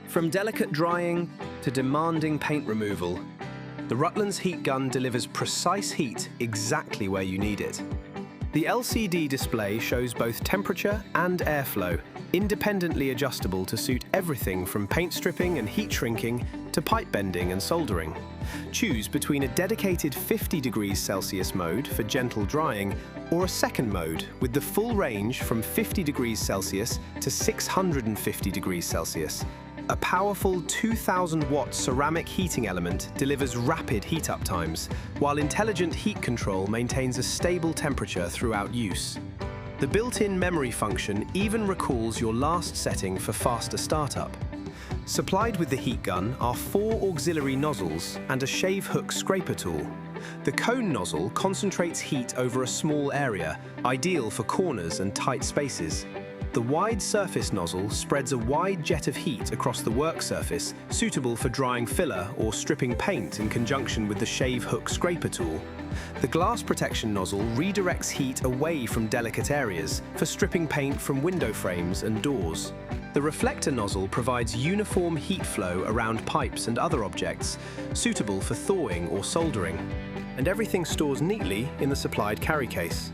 From delicate drying to demanding paint removal, the Rutlands heat gun delivers precise heat exactly where you need it. The LCD display shows both temperature and airflow, independently adjustable to suit everything from paint stripping and heat shrinking to pipe bending and soldering. Choose between a dedicated 50 degrees Celsius mode for gentle drying or a second mode with the full range from 50 degrees Celsius to 650 degrees Celsius. A powerful 2,000-watt ceramic heating element delivers rapid heat-up times, while intelligent heat control maintains a stable temperature throughout use. The built-in memory function even recalls your last setting for faster startup. Supplied with the heat gun are 4 auxiliary nozzles and a shave hook scraper tool. The cone nozzle concentrates heat over a small area, ideal for corners and tight spaces. The wide surface nozzle spreads a wide jet of heat across the work surface, suitable for drying filler or stripping paint in conjunction with the shave hook scraper tool. The glass protection nozzle redirects heat away from delicate areas for stripping paint from window frames and doors. The reflector nozzle provides uniform heat flow around pipes and other objects, suitable for thawing or soldering. And everything stores neatly in the supplied carry case.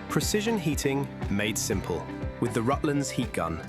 Precision heating made simple with the Rutlands heat gun.